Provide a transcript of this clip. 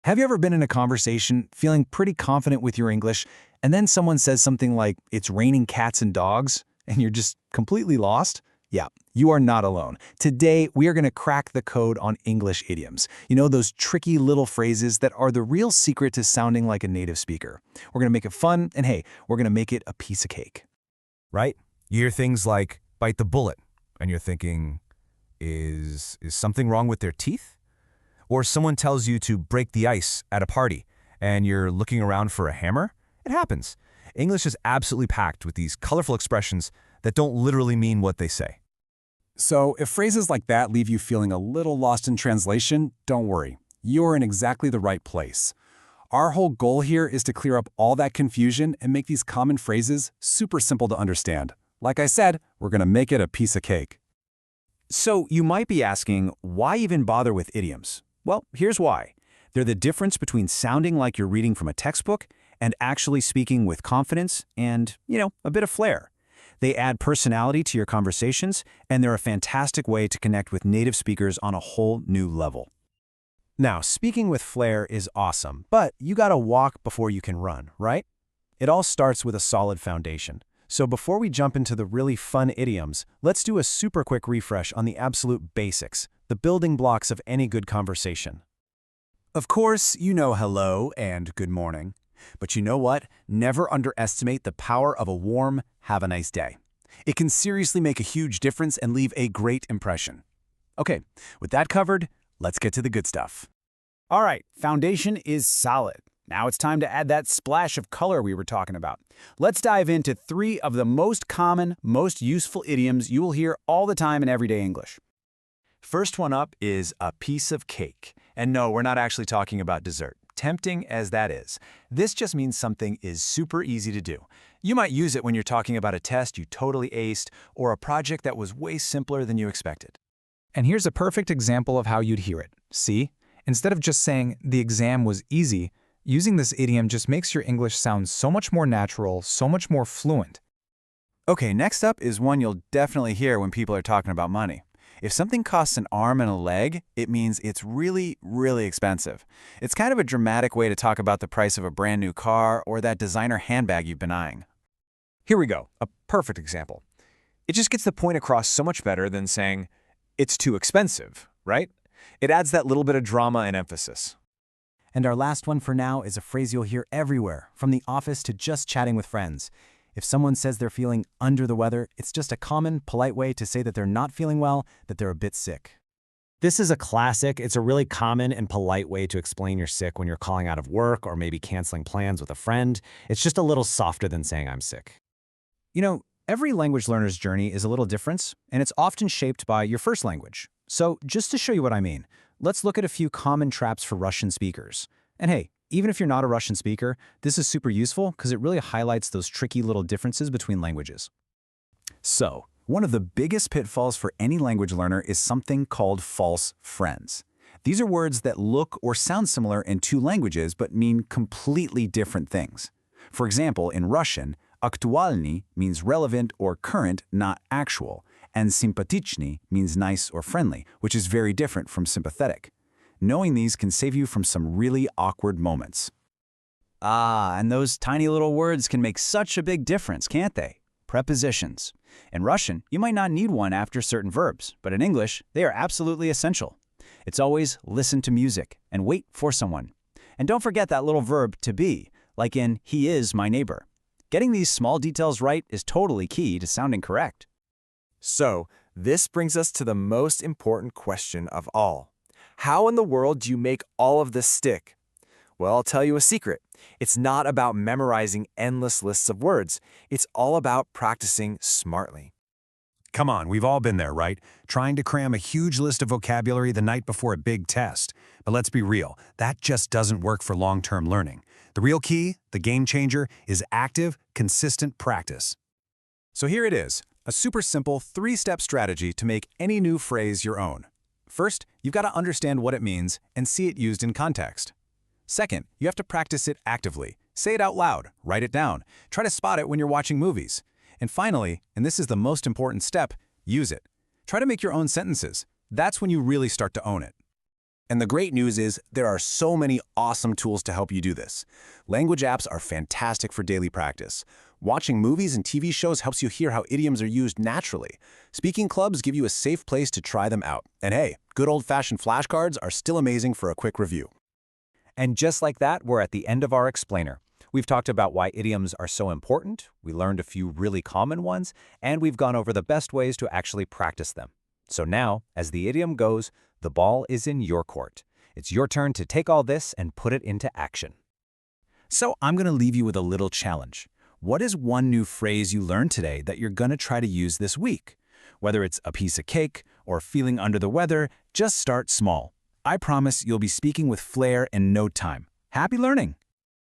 Have you ever been in a conversation feeling pretty confident with your English, and then someone says something like, it's raining cats and dogs, and you're just completely lost? Yeah, you are not alone. Today, we are going to crack the code on English idioms. You know, those tricky little phrases that are the real secret to sounding like a native speaker. We're going to make it fun, and hey, we're going to make it a piece of cake. Right? You hear things like bite the bullet, and you're thinking, is something wrong with their teeth? Or someone tells you to break the ice at a party, and you're looking around for a hammer? It happens. English is absolutely packed with these colorful expressions that don't literally mean what they say. So if phrases like that leave you feeling a little lost in translation, don't worry. You're in exactly the right place. Our whole goal here is to clear up all that confusion and make these common phrases super simple to understand. Like I said, we're going to make it a piece of cake. So you might be asking, why even bother with idioms? Well, here's why. They're the difference between sounding like you're reading from a textbook and actually speaking with confidence and, a bit of flair. They add personality to your conversations, and they're a fantastic way to connect with native speakers on a whole new level. Now, speaking with flair is awesome, but you gotta walk before you can run, right? It all starts with a solid foundation. So before we jump into the really fun idioms, let's do a super quick refresh on the absolute basics, the building blocks of any good conversation. Of course, you know hello and good morning. But you know what? Never underestimate the power of a warm, have a nice day. It can seriously make a huge difference and leave a great impression. Okay, with that covered, let's get to the good stuff. All right, foundation is solid. Now it's time to add that splash of color we were talking about. Let's dive into 3 of the most common, most useful idioms you will hear all the time in everyday English. First one up is a piece of cake. And no, we're not actually talking about dessert. Tempting as that is, this just means something is super easy to do. You might use it when you're talking about a test you totally aced or a project that was way simpler than you expected. And here's a perfect example of how you'd hear it. See? Instead of just saying, the exam was easy, using this idiom just makes your English sound so much more natural, so much more fluent. Okay, next up is one you'll definitely hear when people are talking about money. If something costs an arm and a leg, it means it's really, really expensive. It's kind of a dramatic way to talk about the price of a brand new car or that designer handbag you've been eyeing. Here we go, a perfect example. It just gets the point across so much better than saying, it's too expensive, right? It adds that little bit of drama and emphasis. And our last one for now is a phrase you'll hear everywhere, from the office to just chatting with friends. If someone says they're feeling under the weather, it's just a common, polite way to say that they're not feeling well, that they're a bit sick. This is a classic. It's a really common and polite way to explain you're sick when you're calling out of work or maybe canceling plans with a friend. It's just a little softer than saying I'm sick. You know, every language learner's journey is a little different, and it's often shaped by your first language. So just to show you what I mean, let's look at a few common traps for Russian speakers. And hey, even if you're not a Russian speaker, this is super useful because it really highlights those tricky little differences between languages. So, one of the biggest pitfalls for any language learner is something called false friends. These are words that look or sound similar in 2 languages but mean completely different things. For example, in Russian, aktualny means relevant or current, not actual, and sympatichny means nice or friendly, which is very different from sympathetic. Knowing these can save you from some really awkward moments. And those tiny little words can make such a big difference, can't they? Prepositions. In Russian, you might not need one after certain verbs, but in English, they are absolutely essential. It's always listen to music and wait for someone. And don't forget that little verb to be, like in he is my neighbor. Getting these small details right is totally key to sounding correct. So, this brings us to the most important question of all. How in the world do you make all of this stick? Well, I'll tell you a secret. It's not about memorizing endless lists of words. It's all about practicing smartly. Come on, we've all been there, right? Trying to cram a huge list of vocabulary the night before a big test. But let's be real, that just doesn't work for long-term learning. The real key, the game changer, is active, consistent practice. So here it is, a super simple 3-step strategy to make any new phrase your own. First, you've got to understand what it means and see it used in context. Second, you have to practice it actively. Say it out loud, write it down, try to spot it when you're watching movies. And finally, and this is the most important step, use it. Try to make your own sentences. That's when you really start to own it. And the great news is there are so many awesome tools to help you do this. Language apps are fantastic for daily practice. Watching movies and TV shows helps you hear how idioms are used naturally. Speaking clubs give you a safe place to try them out. And hey, good old-fashioned flashcards are still amazing for a quick review. And just like that, we're at the end of our explainer. We've talked about why idioms are so important, we learned a few really common ones, and we've gone over the best ways to actually practice them. So now, as the idiom goes, the ball is in your court. It's your turn to take all this and put it into action. So I'm going to leave you with a little challenge. What is one new phrase you learned today that you're going to try to use this week? Whether it's a piece of cake or feeling under the weather, just start small. I promise you'll be speaking with flair in no time. Happy learning!